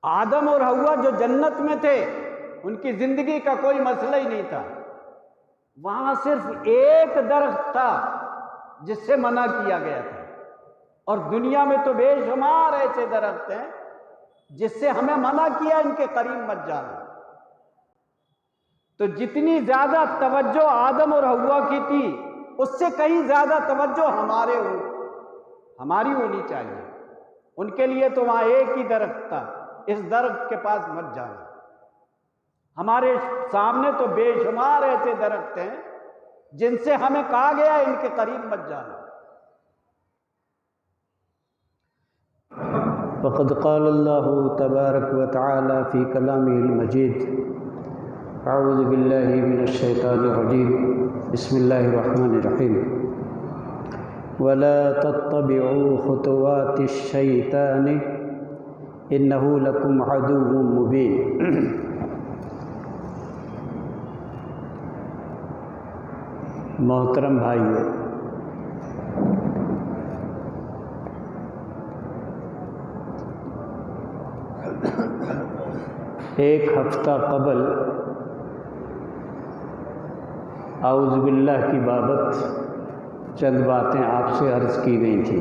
आदम और हव्वा जो जन्नत में थे, उनकी जिंदगी का कोई मसला ही नहीं था। वहां सिर्फ एक दरख्त था जिससे मना किया गया था, और दुनिया में तो बेशुमार ऐसे दरख्त हैं जिससे हमें मना किया इनके करीब मत जाना। तो जितनी ज्यादा तवज्जो आदम और हव्वा की थी, उससे कहीं ज्यादा तवज्जो हमारी होनी चाहिए। उनके लिए तो वहां एक ही दरख्त था, इस दरख्त के पास मत जाना। हमारे सामने तो बेशुमार ऐसे दरख्त हैं जिनसे हमें कहा गया इनके करीब मत जाना। फ़क़द क़ाल अल्लाहु तबारक व तआला फ़ी कलामिहिल मजीद, अऊज़ु बिल्लाहि मिनश शैतानिर रजीम, बिस्मिल्लाहिर रहमानिर रहीम। वला तत्तबिउ खुतुवातिश शैतानि इन्नहु लकुम अदुव्वुम मुबीन। मोहतरम भाइयों, एक हफ्ता कबल आऊज़ बिल्लाह की बाबत चंद बातें आपसे अर्ज़ की गई थी।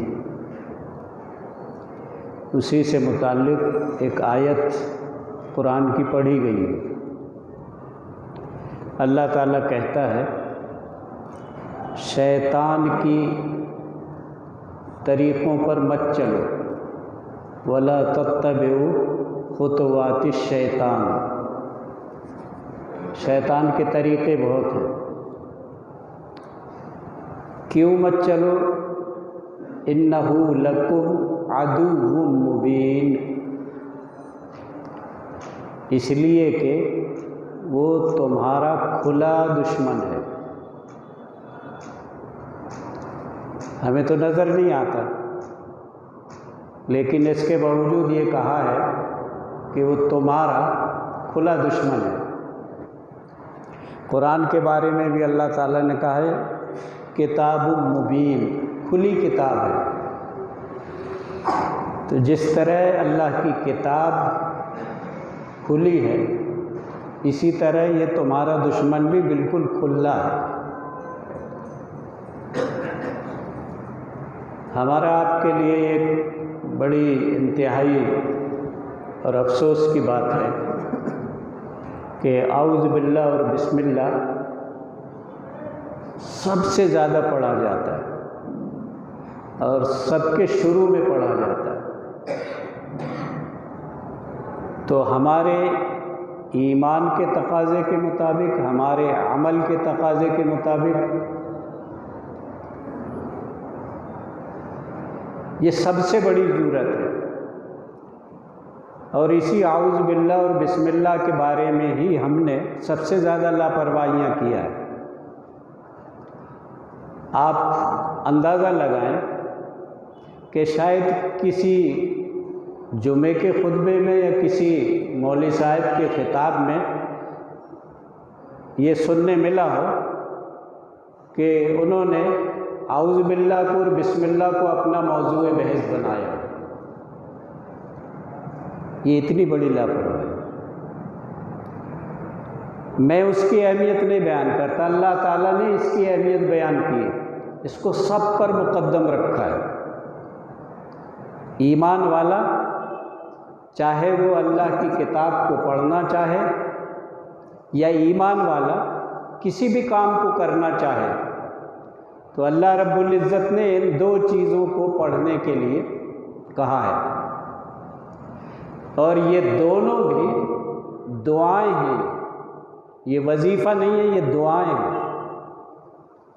उसी से मुताल्लिक़ एक आयत कुरान की पढ़ी गई है। अल्लाह ताला कहता है, शैतान की तरीक़ों पर मत चलो, वला तत्तबिउ खुतुवातिश शैतान। शैतान के तरीक़े बहुत हैं। क्यों मत चलो? इन्नहु लकुम अदुव्वुम मुबीन, इसलिए कि वो तुम्हारा खुला दुश्मन है। हमें तो नज़र नहीं आता, लेकिन इसके बावजूद ये कहा है कि वो तुम्हारा खुला दुश्मन है। कुरान के बारे में भी अल्लाह ताला ने कहा है, किताबुम मुबीन, खुली किताब है। तो जिस तरह अल्लाह की किताब खुली है, इसी तरह ये तुम्हारा दुश्मन भी बिल्कुल खुला है। हमारा आपके लिए एक बड़ी इंतहाई और अफसोस की बात है कि आऊज़ बिल्लाह और बिस्मिल्लाह सबसे ज़्यादा पढ़ा जाता है और सबके शुरू में पढ़ा जाता है। तो हमारे ईमान के तकाज़े के मुताबिक, हमारे अमल के तकाज़े के मुताबिक ये सबसे बड़ी ज़रूरत है। और इसी आऊज़ बिल्लाह और बिस्मिल्लाह के बारे में ही हमने सबसे ज़्यादा लापरवाहियाँ किया है। आप अंदाज़ा लगाएं कि शायद किसी जुमे के खुतबे में या किसी मौलवी साहब के खिताब में ये सुनने मिला हो कि उन्होंने आऊज़ बिल्लाह को और बिस्मिल्लाह को अपना मौज़ूए बहस बनाया। ये इतनी बड़ी लापरवाही। मैं उसकी अहमियत नहीं बयान करता, अल्लाह ताला ने इसकी अहमियत बयान की है। इसको सब पर मुक़द्दम रखा है। ईमान वाला चाहे वो अल्लाह की किताब को पढ़ना चाहे या ईमान वाला किसी भी काम को करना चाहे, तो अल्लाह रब्बुल इज़्ज़त ने इन दो चीज़ों को पढ़ने के लिए कहा है। और ये दोनों भी दुआएं हैं, ये वजीफ़ा नहीं है, ये दुआएं हैं।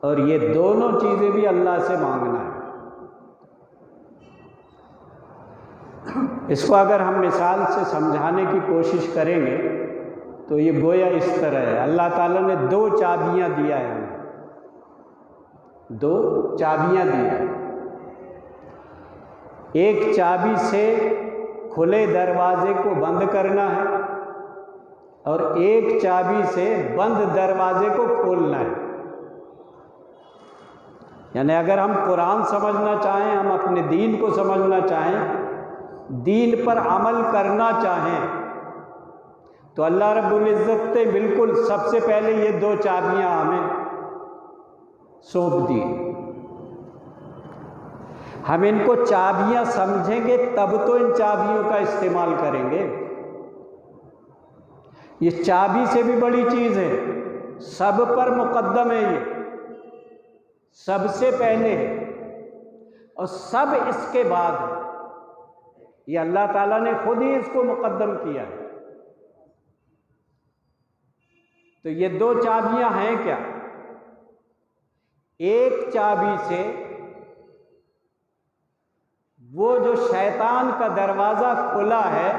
और ये दोनों चीज़ें भी अल्लाह से मांगना है। इसको अगर हम मिसाल से समझाने की कोशिश करेंगे तो ये गोया इस तरह है। अल्लाह ताला ने दो चाबियां दिया है हमें, दो चाबियां दी है। एक चाबी से खुले दरवाजे को बंद करना है और एक चाबी से बंद दरवाजे को खोलना है। यानी अगर हम कुरान समझना चाहें, हम अपने दीन को समझना चाहें, दीन पर अमल करना चाहें तो अल्लाह रब्बुल इज़्ज़त ने बिल्कुल सबसे पहले ये 2 चाबियां हमें सौंप दी। हम इनको चाबियां समझेंगे तब तो इन चाबियों का इस्तेमाल करेंगे। ये चाबी से भी बड़ी चीज़ है, सब पर मुकद्दम है, ये सबसे पहले है और सब इसके बाद है। ये अल्लाह ताला ने खुद ही इसको मुकद्दम किया है। तो ये 2 चाबियां हैं क्या? एक चाबी से वो जो शैतान का दरवाजा खुला है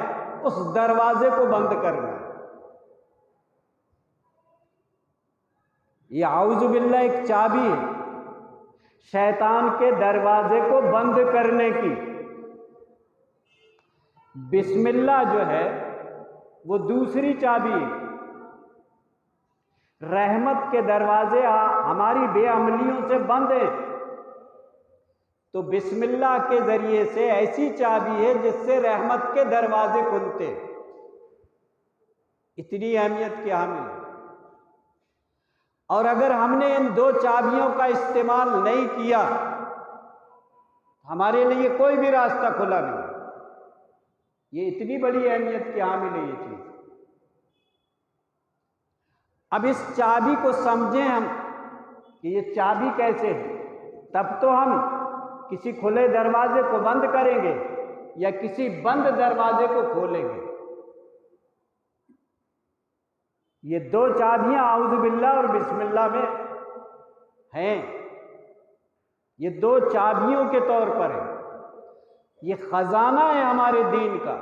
उस दरवाजे को बंद करना है। ये आऊज़ु बिल्लाह एक चाबी है शैतान के दरवाजे को बंद करने की। बिस्मिल्लाह जो है वो दूसरी चाबी है। रहमत के दरवाजे हमारी बेअमलियों से बंद है, तो बिस्मिल्लाह के जरिए से ऐसी चाबी है जिससे रहमत के दरवाजे खुलते। इतनी अहमियत की हामिल है। और अगर हमने इन 2 चाबियों का इस्तेमाल नहीं किया, हमारे लिए कोई भी रास्ता खुला नहीं। ये इतनी बड़ी अहमियत की हामिल है ये चीज। अब इस चाबी को समझें हम कि ये चाबी कैसे है, तब तो हम किसी खुले दरवाजे को बंद करेंगे या किसी बंद दरवाजे को खोलेंगे। ये 2 चाबियां आऊज़ु बिल्लाह और बिस्मिल्लाह में हैं। ये 2 चाबियों के तौर पर है। ये खजाना है हमारे दीन का,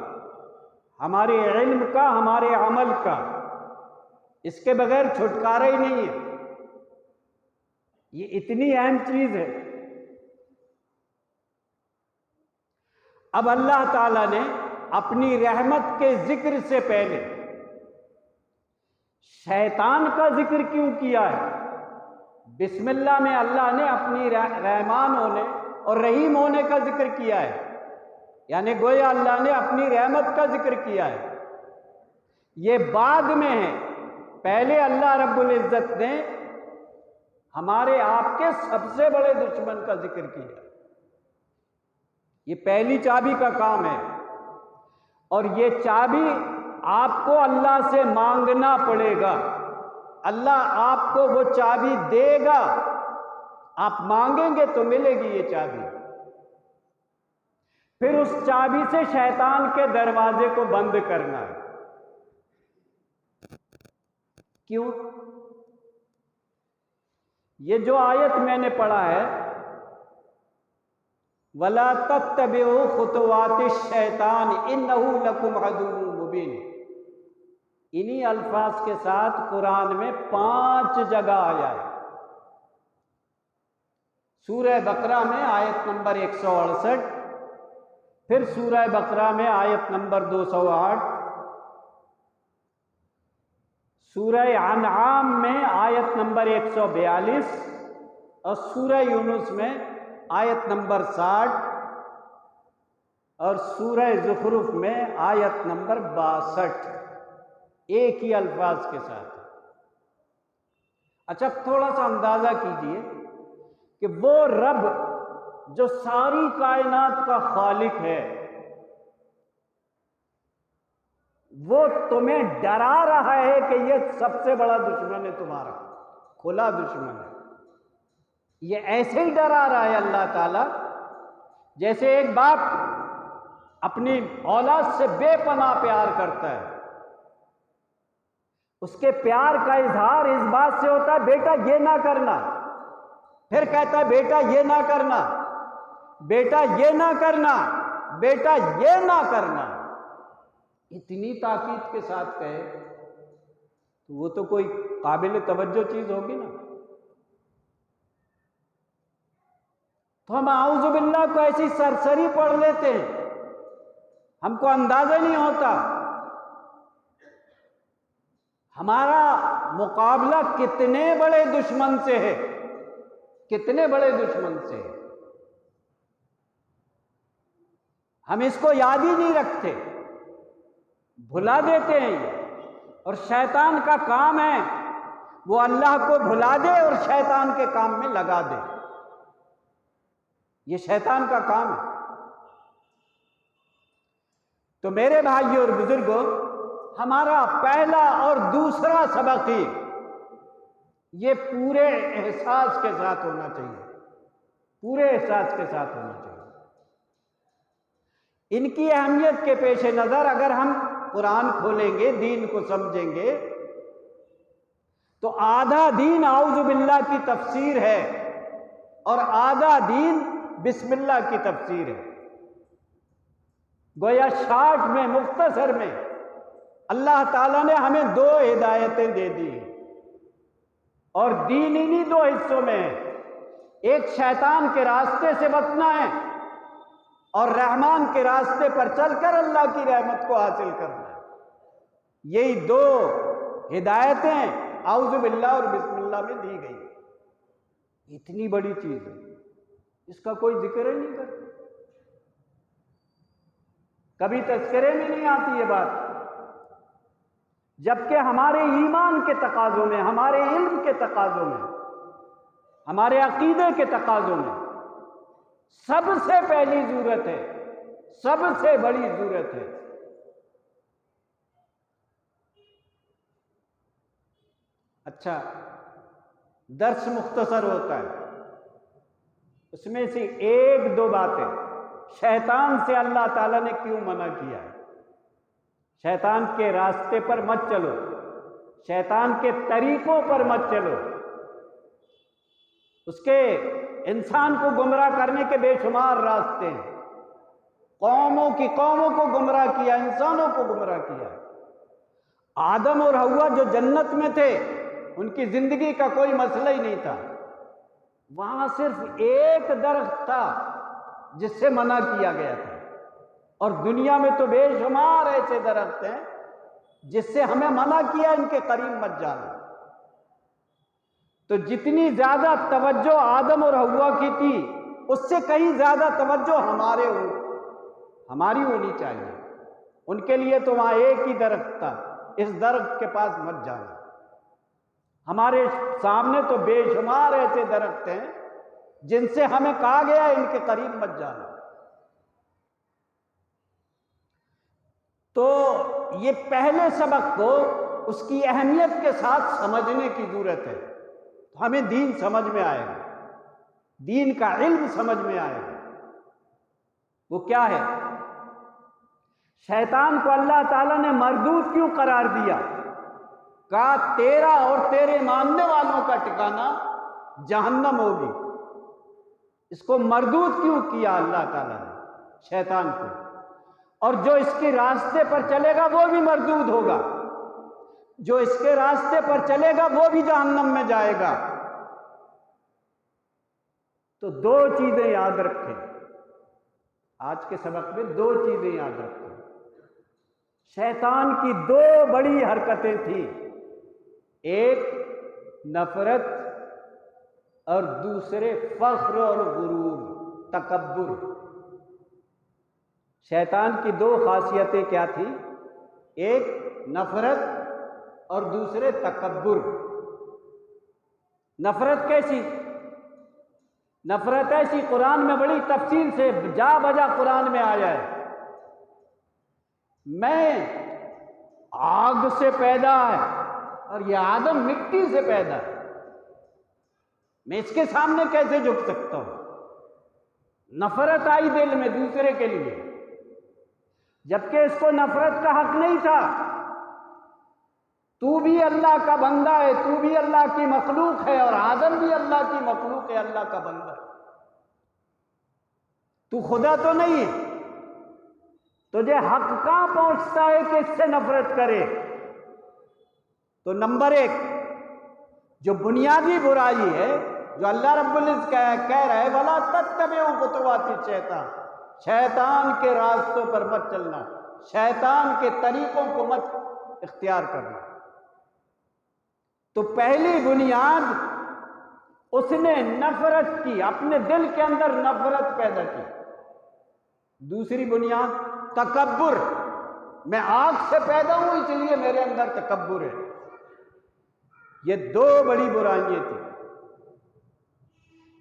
हमारे इल्म का, हमारे अमल का। इसके बगैर छुटकारा ही नहीं है। ये इतनी अहम चीज है। अब अल्लाह ताला ने अपनी रहमत के जिक्र से पहले शैतान का जिक्र क्यों किया है? बिस्मिल्लाह में अल्लाह ने अपनी रहमान होने और रहीम होने का जिक्र किया है, यानी गोया अल्लाह ने अपनी रहमत का जिक्र किया है। ये बाद में है। पहले अल्लाह रब्बुल इज़्ज़त ने हमारे आपके सबसे बड़े दुश्मन का जिक्र किया। ये पहली चाबी का काम है और ये चाबी आपको अल्लाह से मांगना पड़ेगा। अल्लाह आपको वो चाबी देगा। आप मांगेंगे तो मिलेगी ये चाबी। फिर उस चाबी से शैतान के दरवाजे को बंद करना है। क्यों? ये जो आयत मैंने पढ़ा है, वला तत्तबिउ खुतुवातिश शैतान इन्नहु लकुम अदुव्वुम मुबीन, इन्हीं अल्फाज के साथ कुरान में 5 जगह आया है। सूरह बकरा में आयत नंबर 168, फिर सूरह बकरा में आयत नंबर 208, सूरह अनआम में आयत नंबर 142 और सूरह यूनुस में आयत नंबर 60 और सूरह ज़ुखरुफ में आयत नंबर 62, एक ही अल्फाज के साथ। अच्छा, थोड़ा सा अंदाजा कीजिए कि वो रब जो सारी कायनात का खालिक है, वो तुम्हें डरा रहा है कि ये सबसे बड़ा दुश्मन है तुम्हारा, खुला दुश्मन है। ये ऐसे ही डरा रहा है अल्लाह ताला जैसे एक बाप अपनी औलाद से बेपनाह प्यार करता है। उसके प्यार का इजहार इस बात से होता है, बेटा ये ना करना, फिर कहता है बेटा ये ना करना, बेटा ये ना करना, बेटा ये ना करना। इतनी ताकीद के साथ कहे तो वो तो कोई काबिल तवज्जो चीज होगी ना। तो हम आऊज़ु बिल्लाह को ऐसी सरसरी पढ़ लेते हैं, हमको अंदाजा नहीं होता हमारा मुकाबला कितने बड़े दुश्मन से है, कितने बड़े दुश्मन से है। हम इसको याद ही नहीं रखते, भुला देते हैं ये। और शैतान का काम है वो अल्लाह को भुला दे और शैतान के काम में लगा दे। ये शैतान का काम है। तो मेरे भाइयों और बुजुर्गों, हमारा पहला और दूसरा सबक ही ये पूरे एहसास के साथ होना चाहिए, पूरे एहसास के साथ होना चाहिए। इनकी अहमियत के पेश नज़र अगर हम कुरान खोलेंगे, दीन को समझेंगे, तो आधा दीन आऊज़ु बिल्लाह की तफसीर है और आधा दीन बिस्मिल्लाह की तफसीर है। गोया शार्ट में, मुख्तसर में अल्लाह ताला ने हमें दो हिदायतें दे दी और दीन इन्हीं दो हिस्सों में है। एक शैतान के रास्ते से बचना है और रहमान के रास्ते पर चलकर अल्लाह की रहमत को हासिल करना है। यही दो हिदायतें आऊज़ु बिल्लाह और बिस्मिल्लाह में दी गई। इतनी बड़ी चीज है, इसका कोई जिक्र ही नहीं करता, कभी तज़किरे में नहीं आती ये बात। जबकि हमारे ईमान के तकाज़ों में, हमारे इल्म के तकाज़ों में, हमारे अकीदे के तकाज़ों में सबसे पहली जरूरत है, सबसे बड़ी जरूरत है अच्छा, दर्स मुख्तसर होता है, उसमें से एक दो बातें शैतान से अल्लाह ताला ने क्यों मना किया है। शैतान के रास्ते पर मत चलो, शैतान के तरीकों पर मत चलो। उसके इंसान को गुमराह करने के बेशुमार रास्ते हैं। कौमों को गुमराह किया, इंसानों को गुमराह किया। आदम और हव्वा जो जन्नत में थे, उनकी जिंदगी का कोई मसला ही नहीं था। वहां सिर्फ एक दरख्त था जिससे मना किया गया था, और दुनिया में तो बेशुमार ऐसे दरख्त हैं जिससे हमें मना किया इनके करीब मत जाना। तो जितनी ज्यादा तवज्जो आदम और हव्वा की थी, उससे कहीं ज्यादा तवज्जो हमारी होनी चाहिए। उनके लिए तो वहां एक ही दरख्त था, इस दरख्त के पास मत जाना। हमारे सामने तो बेशुमार ऐसे दरख्त हैं जिनसे हमें कहा गया इनके करीब मत जाना। तो ये पहले सबक को उसकी अहमियत के साथ समझने की जरूरत है, तो हमें दीन समझ में आएगा, दीन का इल्म समझ में आएगा। वो क्या है? शैतान को अल्लाह ताला ने मरदूद क्यों करार दिया? कहा तेरा और तेरे मानने वालों का ठिकाना जहन्नम होगी। इसको मरदूद क्यों किया अल्लाह ताला ने शैतान को? और जो इसके रास्ते पर चलेगा वो भी मरदूद होगा, जो इसके रास्ते पर चलेगा वो भी जहन्नम में जाएगा। तो दो चीजें याद रखें, आज के सबक में दो चीजें याद रखें। शैतान की दो बड़ी हरकतें थी, एक नफरत और दूसरे फख्र और गुरूर, तकब्बुर। शैतान की दो खासियतें क्या थी? एक नफरत और दूसरे तकब्बुर। नफरत कैसी? नफरत ऐसी कुरान में बड़ी तफसील से जा बजा कुरान में आया है। मैं आग से पैदा है और यह आदम मिट्टी से पैदा है, मैं इसके सामने कैसे झुक सकता हूं? नफरत आई दिल में दूसरे के लिए, जबकि इसको नफरत का हक नहीं था। तू भी अल्लाह का बंदा है, तू भी अल्लाह की मखलूक है, और आदम भी अल्लाह की मखलूक है, अल्लाह का बंदा है। तू खुदा तो नहीं है, तुझे हक कहां पहुंचता है कि इससे नफरत करे? तो नंबर एक, जो बुनियादी बुराई है, जो अल्लाह रब्बुल इज़्ज़त कह रहा है, वला तत्तबिउ खुतुवाति शैतान, शैतान के रास्तों पर मत चलना, शैतान के तरीकों को मत इख्तियार करना। तो पहली बुनियाद उसने नफरत की, अपने दिल के अंदर नफरत पैदा की। दूसरी बुनियाद तकब्बुर, मैं आग से पैदा हूं इसलिए मेरे अंदर तकब्बुर है। ये दो बड़ी बुराइयां थी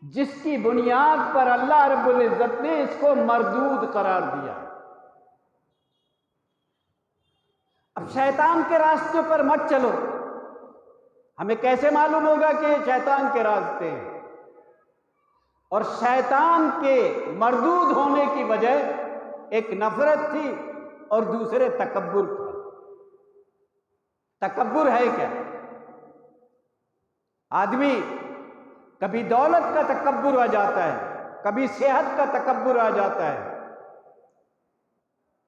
जिसकी बुनियाद पर अल्लाह रब्बुल इज्जत ने इसको मरदूद करार दिया। अब शैतान के रास्ते पर मत चलो। हमें कैसे मालूम होगा कि ये शैतान के रास्ते हैं? और शैतान के मरदूद होने की वजह एक नफरत थी और दूसरे तकब्बुर था। तकब्बुर है क्या? आदमी कभी दौलत का तकब्बुर आ जाता है, कभी सेहत का तकब्बुर आ जाता है,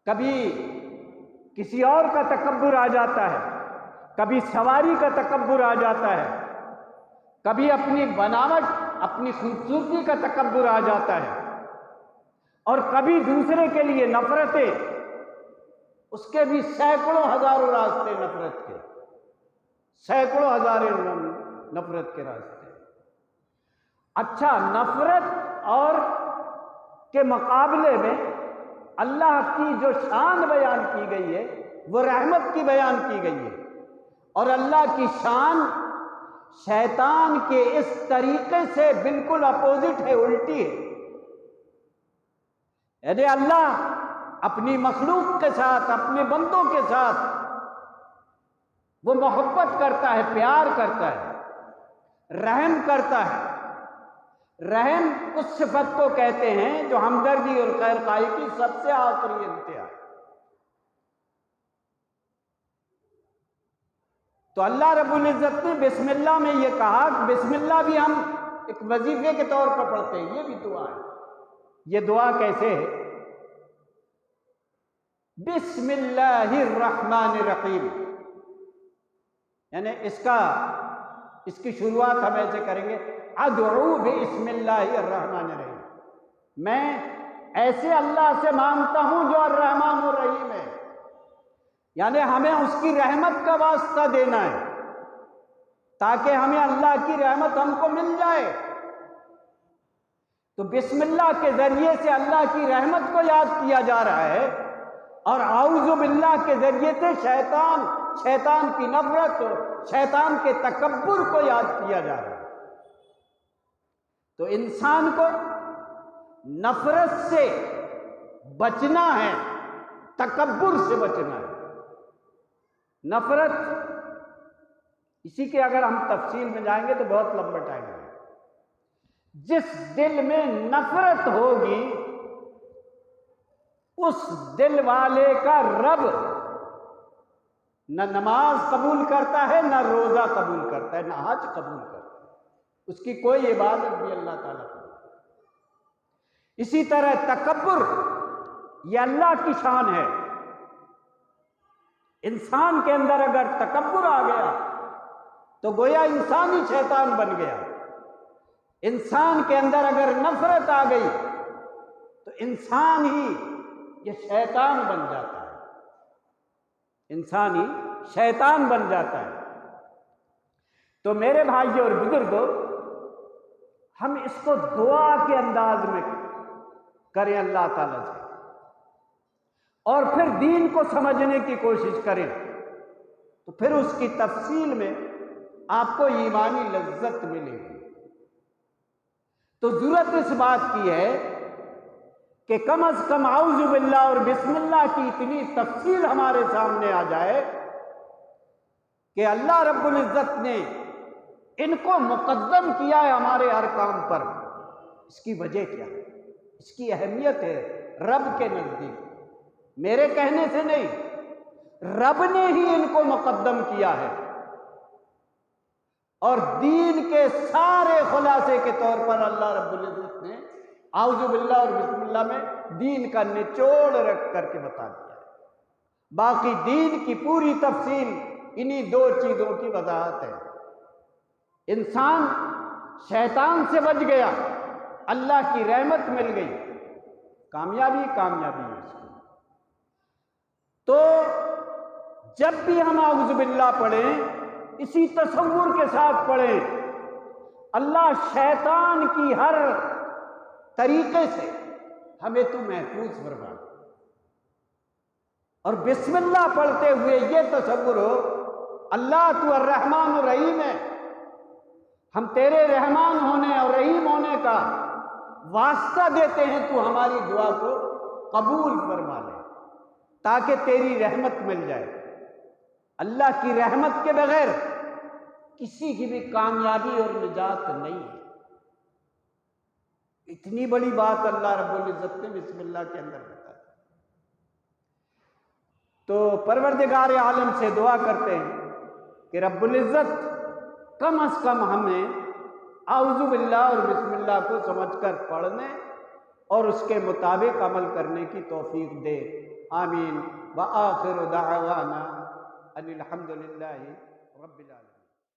कभी किसी और का तकब्बुर आ जाता है, कभी सवारी का तकब्बुर आ जाता है, कभी अपनी बनावट, अपनी खूबसूरती का तकब्बुर आ जाता है, और कभी दूसरे के लिए नफरतें। उसके भी सैकड़ों हजारों रास्ते नफरत के, सैकड़ों हजारों नफरत के रास्ते। अच्छा, नफरत और के मुकाबले में अल्लाह की जो शान बयान की गई है वो रहमत की बयान की गई है। और अल्लाह की शान शैतान के इस तरीके से बिल्कुल अपोजिट है, उल्टी है। यानी अल्लाह अपनी मखलूक के साथ, अपने बंदों के साथ वो मोहब्बत करता है, प्यार करता है, रहम करता है। रहम उस सिफत को कहते हैं जो हमदर्दी और खैरखाई की सबसे आखिरी इंतहा है। तो अल्लाह रब्बुल इज्जत ने बिस्मिल्लाह में ये कहा कि बिस्मिल्लाह भी हम एक वजीफे के तौर पर पढ़ते हैं, ये भी दुआ है। ये दुआ कैसे है? बिस्मिल्लाहिर्रहमानिर्रहीम, यानी इसकी शुरुआत हम ऐसे करेंगे, अदऊ बिस्मिल्लाहिर्रहमानिर्रहीम। मैं ऐसे अल्लाह से मांगता हूं जो अर्रहमान और रहीम है, यानी हमें उसकी रहमत का वास्ता देना है ताकि हमें अल्लाह की रहमत हमको मिल जाए। तो बिस्मिल्लाह के जरिए से अल्लाह की रहमत को याद किया जा रहा है और आऊज़ु बिल्लाह के जरिए से शैतान की नफरत, शैतान के तकब्बुर को याद किया जा रहा है। तो इंसान को नफरत से बचना है, तकब्बुर से बचना है। नफरत, इसी के अगर हम तफसील में जाएंगे तो बहुत लंबा टाइम है। जिस दिल में नफरत होगी उस दिल वाले का रब न नमाज कबूल करता है, न रोजा कबूल करता है, न हज कबूल करता है, उसकी कोई इबादत भी अल्लाह ताला को। इसी तरह तकब्बुर यह अल्लाह की शान है। इंसान के अंदर अगर तकब्बुर आ गया तो गोया इंसान ही शैतान बन गया। इंसान के अंदर अगर नफरत आ गई तो इंसान ही ये शैतान बन जाता है, इंसान ही शैतान बन जाता है। तो मेरे भाइयों और बुजुर्गों, हम इसको दुआ के अंदाज में करें अल्लाह ताला से, और फिर दीन को समझने की कोशिश करें, तो फिर उसकी तफसील में आपको ईमानी लज्जत मिलेगी। तो जरूरत इस बात की है कि कम अज कम आऊज़ु बिल्लाह और बिस्मिल्लाह की इतनी तफसील हमारे सामने आ जाए कि अल्लाह रब्बुल इज्जत ने इनको मुकद्दम किया है हमारे हर काम पर। इसकी वजह क्या है? इसकी अहमियत है रब के नजदीक, मेरे कहने से नहीं, रब ने ही इनको मुकद्दम किया है। और दीन के सारे खुलासे के तौर पर अल्लाह रब्बुल इज्जत ने आऊज़ु बिल्लाह और बिस्मिल्लाह में दीन का निचोड़ रख करके बता दिया है। बाकी दीन की पूरी तफसील इन्हीं दो चीजों की वजाहत है। इंसान शैतान से बच गया, अल्लाह की रहमत मिल गई, कामयाबी है उसकी। तो जब भी हम आऊज़ु बिल्लाह पढ़ें, इसी तसव्वुर के साथ पढ़ें, अल्लाह शैतान की हर तरीके से हमें तू महफूज फरमा। और बिस्मिल्लाह पढ़ते हुए ये तसव्वुर हो, अल्लाह तू अर्रहमान और रहीम है, हम तेरे रहमान होने और रहीम होने का वास्ता देते हैं, तू हमारी दुआ को कबूल फरमा ले ताकि तेरी रहमत मिल जाए। अल्लाह की रहमत के बगैर किसी की भी कामयाबी और निजात नहीं है। इतनी बड़ी बात अल्लाह रब्बुल इज्जत ने बिस्मिल्लाह के अंदर बता दी। तो परवरदिगार आलम से दुआ करते हैं कि रब्बुल इज्जत कम अज कम हमें आउज़ु बिल्लाह और बिस्मिल्लाह को समझकर पढ़ने और उसके मुताबिक अमल करने की तौफीक दे। आमीन। व आखिरु दाअवाना अनिल हम्दुलिल्लाहि रब्बिल आलमीन।